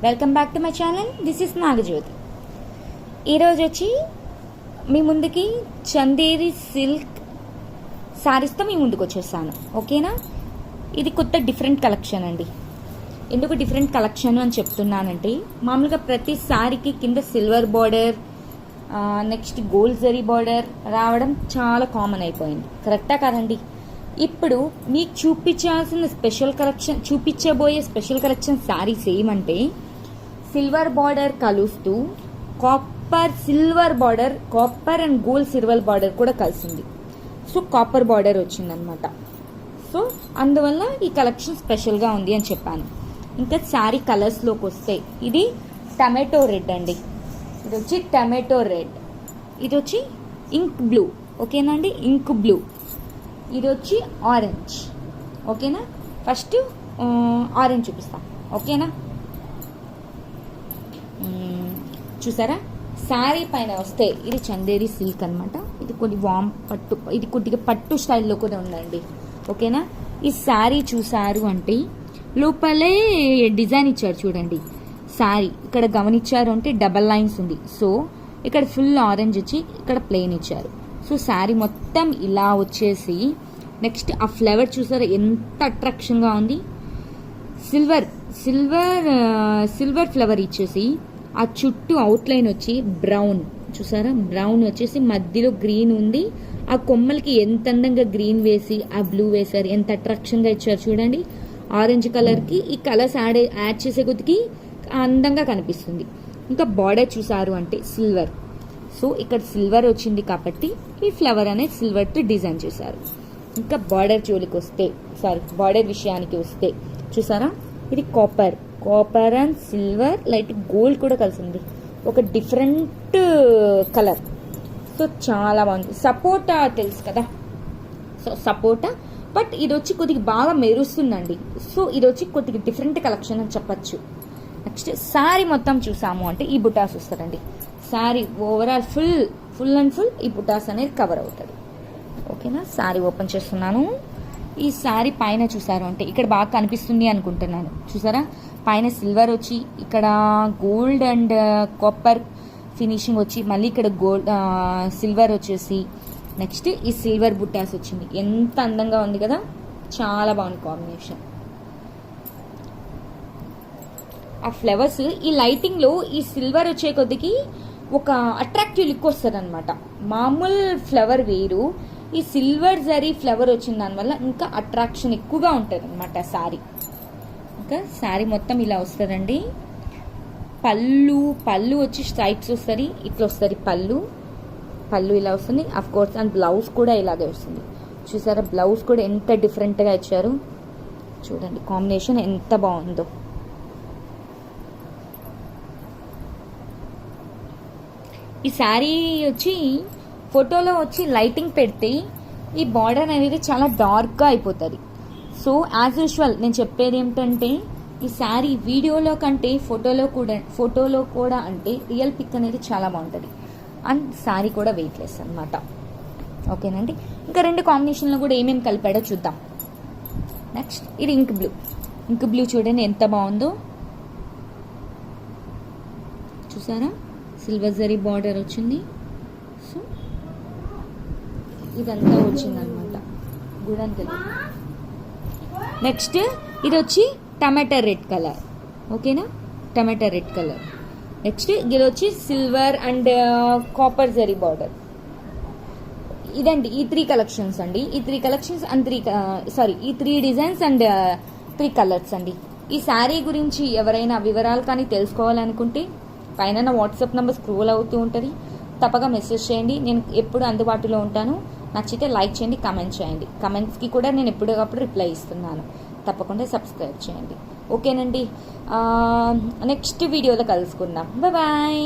Welcome back to my channel. This is Nagajyothi. ఈరోజు వచ్చి మీ ముందుకి చందేరి సిల్క్ శారీస్తో మీ ముందుకు వచ్చేసాను. ఓకేనా? ఇది కొత్త డిఫరెంట్ కలెక్షన్ అండి. ఎందుకు డిఫరెంట్ కలెక్షన్ అని చెప్తున్నానంటే, మామూలుగా ప్రతి శారీకి కింద silver border, next gold zari border రావడం చాలా కామన్ అయిపోయింది. కరెక్టా కాదండి? ఇప్పుడు మీకు చూపించబోయే స్పెషల్ కలెక్షన్ శారీస్ ఏమంటే, సిల్వర్ బార్డర్ కలుస్తూ copper and gold silver border కూడా కలిసింది. సో కాపర్ బార్డర్ వచ్చిందనమాట. సో అందువల్ల ఈ కలెక్షన్ స్పెషల్గా ఉంది అని చెప్పాను. ఇంకా శారీ కలర్స్లోకి వస్తే, ఇది టమాటో రెడ్ అండి. ఇది వచ్చి టమాటో రెడ్, ఇది వచ్చి ఇంక్ బ్లూ. ఓకేనా అండి? Ink blue. ఇది వచ్చి ఆరెంజ్. ఓకేనా? ఫస్ట్ ఆరెంజ్ చూపిస్తాం. ఓకేనా? చూసారా? శారీ పైన వస్తే ఇది చందేరి సిల్క్ అనమాట. ఇది కొద్ది వామ్ పట్టు, ఇది కొద్దిగా పట్టు స్టైల్లో కూడా ఉందండి. ఓకేనా? ఈ శారీ చూసారు అంటే లోపలే డిజైన్ ఇచ్చారు చూడండి. శారీ ఇక్కడ గమనించారు అంటే డబల్ లైన్స్ ఉంది. సో ఇక్కడ ఫుల్ ఆరెంజ్ వచ్చి ఇక్కడ ప్లెయిన్ ఇచ్చారు. సో శారీ మొత్తం ఇలా వచ్చేసి, నెక్స్ట్ ఆ ఫ్లవర్ చూసారా ఎంత అట్రాక్షన్గా ఉంది. సిల్వర్ ఫ్లవర్ ఇచ్చేసి ఆ చుట్టూ అవుట్లైన్ వచ్చి బ్రౌన్. చూసారా? బ్రౌన్ వచ్చేసి మధ్యలో గ్రీన్ ఉంది. ఆ కొమ్మలకి ఎంత అందంగా గ్రీన్ వేసి ఆ బ్లూ వేశారు. ఎంత అట్రాక్షన్గా ఇచ్చారు చూడండి. ఆరెంజ్ కలర్కి ఈ కలర్స్ యాడ్ చేసే కొద్దికి అందంగా కనిపిస్తుంది. ఇంకా బార్డర్ చూసారు అంటే సిల్వర్. సో ఇక్కడ సిల్వర్ వచ్చింది కాబట్టి ఈ ఫ్లవర్ అనేది సిల్వర్తో డిజైన్ చేశారు. ఇంకా బార్డర్ విషయానికి వస్తే చూసారా, ఇది copper and silver light gold కూడా కలిసింది. ఒక డిఫరెంట్ కలర్. సో చాలా బాగుంది. సపోటా తెలుసు కదా? సో సపోటా, బట్ ఇది వచ్చి కొద్దిగా బాగా మెరుస్తుందండి. సో ఇది వచ్చి కొద్దిగా డిఫరెంట్ కలెక్షన్ అని చెప్పచ్చు. నెక్స్ట్ శారీ మొత్తం చూసాము అంటే ఈ బుటాస్ వస్తారండి. శారీ ఓవరాల్ ఫుల్ ఈ బుటాస్ అనేది కవర్ అవుతుంది. ఓకేనా? శారీ ఓపెన్ చేస్తున్నాను. ఈ శారీ పైన చూసారు అంటే ఇక్కడ బాగా కనిపిస్తుంది అనుకుంటున్నాను. చూసారా? పైన సిల్వర్ వచ్చి ఇక్కడ గోల్డ్ అండ్ కాపర్ ఫినిషింగ్ వచ్చి, మళ్ళీ ఇక్కడ గోల్డ్ సిల్వర్ వచ్చేసి, నెక్స్ట్ ఈ సిల్వర్ బుట్టాస్ వచ్చింది. ఎంత అందంగా ఉంది కదా! చాలా బాగుంది కాంబినేషన్. ఆ ఫ్లవర్స్ ఈ లైటింగ్ లో ఈ సిల్వర్ వచ్చే కొద్దికి ఒక అట్రాక్టివ్ లుక్ వస్తుంది అనమాట. మామూలు ఫ్లవర్ వేరు, ఈ సిల్వర్ జరీ ఫ్లవర్ వచ్చిన దానివల్ల ఇంకా అట్రాక్షన్ ఎక్కువగా ఉంటుంది అనమాట శారీ. ఇంకా శారీ మొత్తం ఇలా వస్తుందండి. పళ్ళు వచ్చి స్ట్రైప్స్ వస్తుంది, ఇట్లా వస్తుంది పళ్ళు ఇలా వస్తుంది. అఫ్ కోర్స్ అండ్ బ్లౌజ్ కూడా ఇలాగే వస్తుంది. చూసారా? బ్లౌజ్ కూడా ఎంత డిఫరెంట్గా ఇచ్చారు చూడండి. కాంబినేషన్ ఎంత బాగుందో. ఈ శారీ వచ్చి ఫోటోలో వచ్చి లైటింగ్ పెడితే ఈ బార్డర్ అనేది చాలా డార్క్గా అయిపోతుంది. సో యాజ్ యూజువల్ నేను చెప్పేది ఏమిటంటే, ఈ శారీ వీడియోలో కంటే ఫోటోలో కూడా అంటే రియల్ పిక్ అనేది చాలా బాగుంటుంది. అండ్ శారీ కూడా వెయిట్లెస్ అనమాట. ఓకేనండి? ఇంకా రెండు కాంబినేషన్లో కూడా ఏమేమి కలిపాడో చూద్దాం. నెక్స్ట్ ఇది ఇంక్ బ్లూ చూడండి ఎంత బాగుందో. చూసారా? సిల్వర్ జరీ బార్డర్ వచ్చింది. సో ఇదంతా వచ్చిందనమాట గుడంతలు. నెక్స్ట్ ఇది వచ్చి టమాటా రెడ్ కలర్. ఓకేనా? టమాటా రెడ్ కలర్. నెక్స్ట్ ఇది వచ్చి silver and copper zari border. ఇదండి ఈ 3 కలెక్షన్స్ అండి. ఈ 3 కలెక్షన్స్ అండ్ ఈ 3 డిజైన్స్ అండ్ 3 కలర్స్ అండి. ఈ శారీ గురించి ఎవరైనా వివరాలు కానీ తెలుసుకోవాలనుకుంటే పైన నా వాట్సాప్ నెంబర్ స్క్రోల్ అవుతూ ఉంటుంది. తప్పగా మెసేజ్ చేయండి. నేను ఎప్పుడు అందుబాటులో ఉంటాను. నచ్చితే లైక్ చేయండి, కమెంట్ చేయండి. కమెంట్స్కి కూడా నేను ఎప్పటికప్పుడు రిప్లై ఇస్తున్నాను. తప్పకుండా సబ్స్క్రైబ్ చేయండి. ఓకేనండి? నెక్స్ట్ వీడియోలో కలుసుకుందాం. బాయ్.